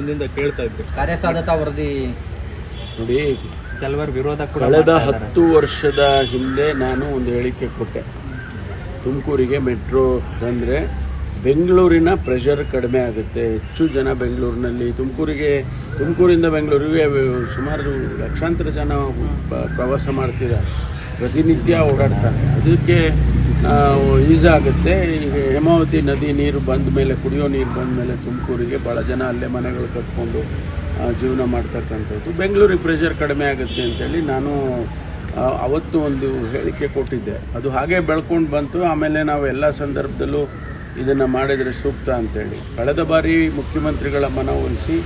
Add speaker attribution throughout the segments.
Speaker 1: ದಿನದಿಂದ ಕೇಳ್ತಾ ಇದ್ದೆ.
Speaker 2: ಕಾರ್ಯಸಾಧ್ಯತಾ ವರದಿ
Speaker 3: ನೋಡಿ,
Speaker 2: ಕೆಲವರು ವಿರೋಧ ಕೂಡ
Speaker 3: ಕಳೆದ 10 ವರ್ಷದ ಹಿಂದೆ ನಾನು ಒಂದು ಹೇಳಿಕೆ ಕೊಟ್ಟೆ. ತುಮಕೂರಿಗೆ ಮೆಟ್ರೋ ತಂದರೆ ಬೆಂಗಳೂರಿನ ಪ್ರೆಷರ್ ಕಡಿಮೆ ಆಗುತ್ತೆ. ಹೆಚ್ಚು ಜನ ಬೆಂಗಳೂರಿನಲ್ಲಿ ತುಮಕೂರಿಂದ ಬೆಂಗಳೂರಿಗೆ ಸುಮಾರು ಲಕ್ಷಾಂತರ ಜನ ಪ್ರವಾಸ ಮಾಡ್ತಿದ್ದಾರೆ, ಪ್ರತಿನಿತ್ಯ ಓಡಾಡ್ತಾರೆ. ಅದಕ್ಕೆ ಈಸಾಗುತ್ತೆ. ಈಗ ಹೇಮಾವತಿ ನದಿ ನೀರು ಬಂದ ಮೇಲೆ, ಕುಡಿಯೋ ನೀರು ಬಂದ ಮೇಲೆ ತುಮಕೂರಿಗೆ ಭಾಳ ಜನ ಅಲ್ಲೇ ಮನೆಗಳು ಕಟ್ಕೊಂಡು ಜೀವನ ಮಾಡ್ತಕ್ಕಂಥದ್ದು. ಬೆಂಗಳೂರಿಗೆ ಪ್ರೆಷರ್ ಕಡಿಮೆ ಆಗುತ್ತೆ ಅಂತೇಳಿ ನಾನು ಅವತ್ತು ಒಂದು ಹೇಳಿಕೆ ಕೊಟ್ಟಿದ್ದೆ. ಅದು ಹಾಗೆ ಬೆಳ್ಕೊಂಡು ಬಂತು. ಆಮೇಲೆ ನಾವು ಎಲ್ಲ ಸಂದರ್ಭದಲ್ಲೂ ಇದನ್ನು ಮಾಡಿದರೆ ಸೂಕ್ತ ಅಂತೇಳಿ ಕಳೆದ ಬಾರಿ ಮುಖ್ಯಮಂತ್ರಿಗಳ ಮನವೊಲಿಸಿ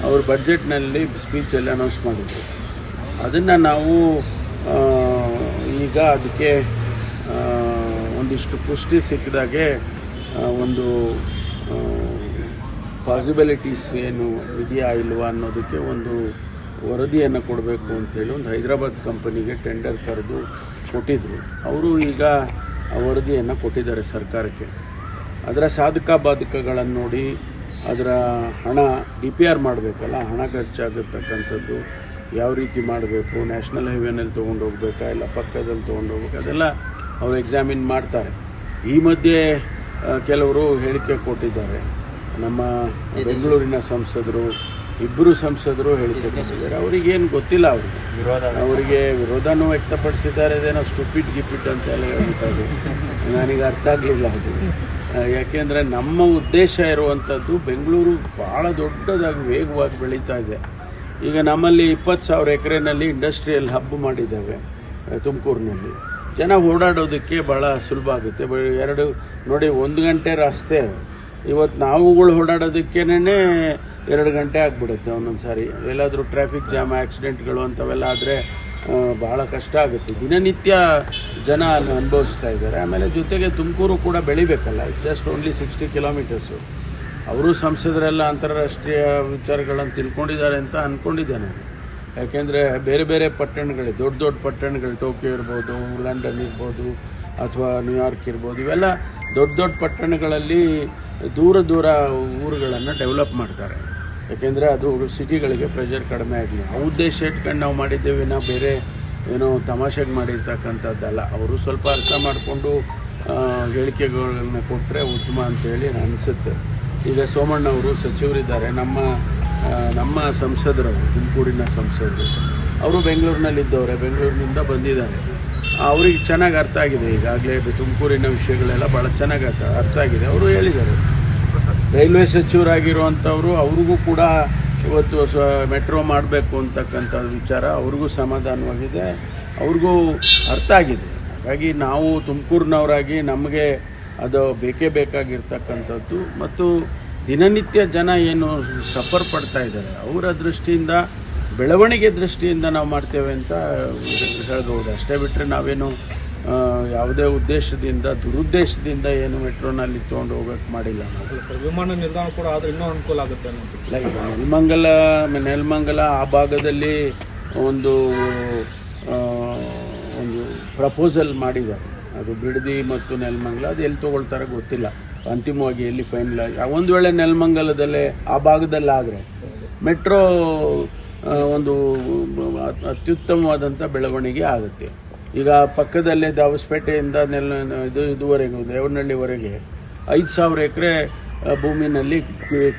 Speaker 3: ಅವರು ಬಡ್ಜೆಟ್ನಲ್ಲಿ ಸ್ಪೀಚಲ್ಲಿ ಅನೌನ್ಸ್ ಮಾಡಿದ್ರು. ಅದನ್ನು ನಾವು ಈಗ ಅದಕ್ಕೆ ಒಂದಿಷ್ಟು ಪುಷ್ಟಿ ಸಿಕ್ಕಿದಾಗೆ ಒಂದು ಪಾಸಿಬಿಲಿಟೀಸ್ ಏನು ಇದೆಯಾ ಇಲ್ವಾ ಅನ್ನೋದಕ್ಕೆ ಒಂದು ವರದಿಯನ್ನು ಕೊಡಬೇಕು ಅಂತೇಳಿ ಒಂದು ಹೈದರಾಬಾದ್ ಕಂಪನಿಗೆ ಟೆಂಡರ್ ಕರೆದು ಕೊಟ್ಟಿದ್ದರು. ಅವರು ಈಗ ಆ ವರದಿಯನ್ನು ಕೊಟ್ಟಿದ್ದಾರೆ ಸರ್ಕಾರಕ್ಕೆ. ಅದರ ಸಾಧಕ ಬಾಧಕಗಳನ್ನು ನೋಡಿ, ಅದರ ಹಣ DPR ಮಾಡಬೇಕಲ್ಲ, ಹಣ ಖರ್ಚಾಗತಕ್ಕಂಥದ್ದು ಯಾವ ರೀತಿ ಮಾಡಬೇಕು, ನ್ಯಾಷನಲ್ ಹೈವೇನಲ್ಲಿ ತೊಗೊಂಡು ಹೋಗ್ಬೇಕಾ ಇಲ್ಲ ಪಕ್ಕದಲ್ಲಿ ತೊಗೊಂಡು ಹೋಗ್ಬೇಕಾ, ಅದೆಲ್ಲ ಅವರು ಎಕ್ಸಾಮಿನ್ ಮಾಡ್ತಾರೆ. ಈ ಮಧ್ಯೆ ಕೆಲವರು ಹೇಳಿಕೆ ಕೊಟ್ಟಿದ್ದಾರೆ. ನಮ್ಮ ಬೆಂಗಳೂರಿನ ಸಂಸದರು, ಇಬ್ಬರು ಸಂಸದರು ಹೇಳಿಕೆ ಕೊಟ್ಟಿದ್ದಾರೆ. ಅವರಿಗೇನು ಗೊತ್ತಿಲ್ಲ, ಅವರಿಗೆ ವಿರೋಧನೂ ವ್ಯಕ್ತಪಡಿಸಿದ್ದಾರೆ. ಅದೇನೋ ಸ್ಟುಪಿಡ್ ಗಿಪಿಟ್ ಅಂತೆಲ್ಲ ಹೇಳ್ತಾರೆ. ನನಗೆ ಅರ್ಥ ಆಗಲಿಲ್ಲ ಅದು. ಯಾಕೆಂದರೆ ನಮ್ಮ ಉದ್ದೇಶ ಇರುವಂಥದ್ದು ಬೆಂಗಳೂರು ಭಾಳ ದೊಡ್ಡದಾಗಿ ವೇಗವಾಗಿ ಬೆಳೀತಾ ಇದೆ. ಈಗ ನಮ್ಮಲ್ಲಿ 20,000 ಎಕರೆನಲ್ಲಿ ಇಂಡಸ್ಟ್ರಿಯಲ್ ಹಬ್ ಮಾಡಿದ್ದಾವೆ. ತುಮಕೂರಿನಲ್ಲಿ ಜನ ಓಡಾಡೋದಕ್ಕೆ ಭಾಳ ಸುಲಭ ಆಗುತ್ತೆ. ನೋಡಿ, 1 ಗಂಟೆ ರಸ್ತೆ ಇವತ್ತು ನಾವುಗಳು ಓಡಾಡೋದಕ್ಕೇನೆ 2 ಗಂಟೆ ಆಗಿಬಿಡುತ್ತೆ ಒಂದೊಂದು ಸಾರಿ. ಎಲ್ಲಾದರೂ ಟ್ರಾಫಿಕ್ ಜಾಮ್, ಆಕ್ಸಿಡೆಂಟ್ಗಳು ಅಂಥವೆಲ್ಲ ಆದರೆ ಭಾಳ ಕಷ್ಟ ಆಗುತ್ತೆ. ದಿನನಿತ್ಯ ಜನ ಅಲ್ಲಿ ಅನುಭವಿಸ್ತಾ ಇದ್ದಾರೆ. ಆಮೇಲೆ ಜೊತೆಗೆ ತುಮಕೂರು ಕೂಡ ಬೆಳಿಬೇಕಲ್ಲ. Just only 60 kilometres. ಅವರು ಸಂಸದರೆಲ್ಲ ಅಂತಾರಾಷ್ಟ್ರೀಯ ವಿಚಾರಗಳನ್ನು ತಿಳ್ಕೊಂಡಿದ್ದಾರೆ ಅಂತ ಅಂದ್ಕೊಂಡಿದ್ದೇನೆ. ಯಾಕೆಂದರೆ ಬೇರೆ ಬೇರೆ ಪಟ್ಟಣಗಳು, ದೊಡ್ಡ ದೊಡ್ಡ ಪಟ್ಟಣಗಳು, ಟೋಕಿಯೋ ಇರ್ಬೋದು, ಲಂಡನ್ ಇರ್ಬೋದು, ಅಥವಾ ನ್ಯೂಯಾರ್ಕ್ ಇರ್ಬೋದು, ಇವೆಲ್ಲ ದೊಡ್ಡ ದೊಡ್ಡ ಪಟ್ಟಣಗಳಲ್ಲಿ ದೂರ ಊರುಗಳನ್ನು ಡೆವಲಪ್ ಮಾಡ್ತಾರೆ. ಯಾಕೆಂದರೆ ಅದು ಸಿಟಿಗಳಿಗೆ ಪ್ರೆಷರ್ ಕಡಿಮೆ ಆಗಲಿ ಆ ಉದ್ದೇಶ ಇಟ್ಕೊಂಡು ನಾವು ಮಾಡಿದ್ದೇವೆ. ನಾವು ಬೇರೆ ಏನೋ ತಮಾಷೆಗೆ ಮಾಡಿರ್ತಕ್ಕಂಥದ್ದಲ್ಲ. ಅವರು ಸ್ವಲ್ಪ ಅರ್ಥ ಮಾಡಿಕೊಂಡು ಹೇಳಿಕೆಗಳನ್ನ ಕೊಟ್ಟರೆ ಉತ್ತಮ ಅಂತೇಳಿ ಅನಿಸುತ್ತೆ. ಈಗ ಸೋಮಣ್ಣವರು ಸಚಿವರಿದ್ದಾರೆ, ನಮ್ಮ ಸಂಸದರು, ತುಮಕೂರಿನ ಸಂಸದರು. ಅವರು ಬೆಂಗಳೂರಿನಲ್ಲಿದ್ದವರೇ, ಬೆಂಗಳೂರಿನಿಂದ ಬಂದಿದ್ದಾರೆ. ಅವ್ರಿಗೆ ಚೆನ್ನಾಗಿ ಅರ್ಥ ಆಗಿದೆ. ಈಗಾಗಲೇ ತುಮಕೂರಿನ ವಿಷಯಗಳೆಲ್ಲ ಭಾಳ ಚೆನ್ನಾಗಿ ಅರ್ಥ ಆಗಿದೆ. ಅವರು ಹೇಳಿದ್ದಾರೆ. ರೈಲ್ವೆ ಸಚಿವರಾಗಿರುವಂಥವರು, ಅವ್ರಿಗೂ ಕೂಡ ಇವತ್ತು ಮೆಟ್ರೋ ಮಾಡಬೇಕು ಅಂತಕ್ಕಂಥ ವಿಚಾರ ಅವ್ರಿಗೂ ಸಮಾಧಾನವಾಗಿದೆ, ಅವ್ರಿಗೂ ಅರ್ಥ ಆಗಿದೆ. ಹಾಗಾಗಿ ನಾವು ತುಮಕೂರಿನವರಾಗಿ ನಮಗೆ ಅದು ಬೇಕೇ ಬೇಕಾಗಿರ್ತಕ್ಕಂಥದ್ದು. ಮತ್ತು ದಿನನಿತ್ಯ ಜನ ಏನು ಸಫರ್ ಪಡ್ತಾ ಇದ್ದಾರೆ, ಅವರ ದೃಷ್ಟಿಯಿಂದ, ಬೆಳವಣಿಗೆ ದೃಷ್ಟಿಯಿಂದ ನಾವು ಮಾಡ್ತೇವೆ ಅಂತ ಹೇಳ್ಬೋದು. ಅಷ್ಟೇ ಬಿಟ್ಟರೆ ನಾವೇನು ಯಾವುದೇ ಉದ್ದೇಶದಿಂದ, ದುರುದ್ದೇಶದಿಂದ ಏನು ಮೆಟ್ರೋನಲ್ಲಿ ತೊಗೊಂಡು ಹೋಗೋಕ್ಕೆ ಮಾಡಿಲ್ಲ.
Speaker 1: ವಿಮಾನ ನಿಲ್ದಾಣ ಕೂಡ ಆದರೆ ಇನ್ನೂ ಅನುಕೂಲ ಆಗುತ್ತೆ
Speaker 3: ಇಲ್ಲ. ಈಗ ನೆಲಮಂಗಲ ಆ ಭಾಗದಲ್ಲಿ ಒಂದು ಪ್ರಪೋಸಲ್ ಮಾಡಿದ್ದಾರೆ. ಅದು ಬಿಡದಿ ಮತ್ತು ನೆಲಮಂಗಲ, ಅದು ಎಲ್ಲಿ ತೊಗೊಳ್ತಾರೆ ಗೊತ್ತಿಲ್ಲ. ಅಂತಿಮವಾಗಿ ಎಲ್ಲಿ ಫೈನಲ್ ಆಗಿ, ಒಂದು ವೇಳೆ ನೆಲಮಂಗಲದಲ್ಲೇ ಆ ಭಾಗದಲ್ಲಿ ಆದರೆ ಮೆಟ್ರೋ ಒಂದು ಅತ್ಯುತ್ತಮವಾದಂಥ ಬೆಳವಣಿಗೆ ಆಗುತ್ತೆ. ಈಗ ಪಕ್ಕದಲ್ಲೇ ದಾವಸ್ಪೇಟೆಯಿಂದ ಇದುವರೆಗೂ ದೇವನಹಳ್ಳಿವರೆಗೆ 5,000 ಎಕರೆ ಭೂಮಿನಲ್ಲಿ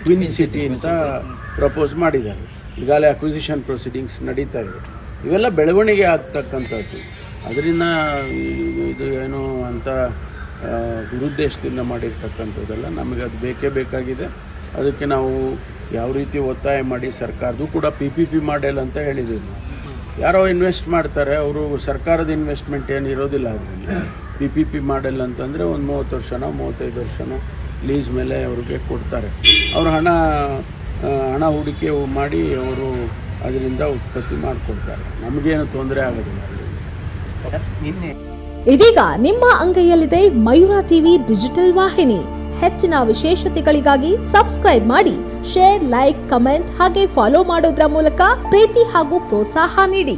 Speaker 3: ಕ್ವೀನ್ ಸಿಟಿ ಅಂತ ಪ್ರಪೋಸ್ ಮಾಡಿದ್ದಾರೆ. ಈಗಾಗಲೇ ಅಕ್ವಿಸಿಷನ್ ಪ್ರೊಸೀಡಿಂಗ್ಸ್ ನಡೀತಾ ಇದೆ. ಇವೆಲ್ಲ ಬೆಳವಣಿಗೆ ಆಗ್ತಕ್ಕಂಥದ್ದು. ಅದರಿಂದ ಇದು ಏನು ಅಂತ ದುರುದ್ದೇಶದಿಂದ ಮಾಡಿರ್ತಕ್ಕಂಥದ್ದೆಲ್ಲ. ನಮಗೆ ಅದು ಬೇಕೇ ಬೇಕಾಗಿದೆ. ಅದಕ್ಕೆ ನಾವು ಯಾವ ರೀತಿ ಒತ್ತಾಯ ಮಾಡಿ ಸರ್ಕಾರದ್ದು ಕೂಡ PPP ಮಾಡೆಲ್ ಅಂತ ಹೇಳಿದ್ದೀವಿ. ಯಾರೋ ಇನ್ವೆಸ್ಟ್ ಮಾಡ್ತಾರೆ, ಅವರು ಸರ್ಕಾರದ ಇನ್ವೆಸ್ಟ್ಮೆಂಟ್ ಏನು ಇರೋದಿಲ್ಲ. ಅದರಲ್ಲಿ PPP ಮಾಡೆಲ್ ಅಂತಂದರೆ ಒಂದು 30 ವರ್ಷನೋ 35 ವರ್ಷನೋ ಲೀಸ್ ಮೇಲೆ ಅವ್ರಿಗೆ ಕೊಡ್ತಾರೆ. ಅವರು ಹಣ ಹೂಡಿಕೆ ಮಾಡಿ ಅವರು ಅದರಿಂದ ಉತ್ಪತ್ತಿ ಮಾಡಿಕೊಡ್ತಾರೆ. ನಮಗೇನು ತೊಂದರೆ ಆಗೋದಿಲ್ಲ.
Speaker 4: ಇದೀಗ ನಿಮ್ಮ ಅಂಗೈಯಲ್ಲಿದೆ ಮಯೂರ ಟಿವಿ ಡಿಜಿಟಲ್ ವಾಹಿನಿ. ಹೆಚ್ಚಿನ ವಿಶೇಷತೆಗಳಿಗಾಗಿ ಸಬ್ಸ್ಕ್ರೈಬ್ ಮಾಡಿ, ಶೇರ್, ಲೈಕ್, ಕಮೆಂಟ್ ಹಾಗೆ ಫಾಲೋ ಮಾಡೋದ್ರ ಮೂಲಕ ಪ್ರೀತಿ ಹಾಗೂ ಪ್ರೋತ್ಸಾಹ ನೀಡಿ.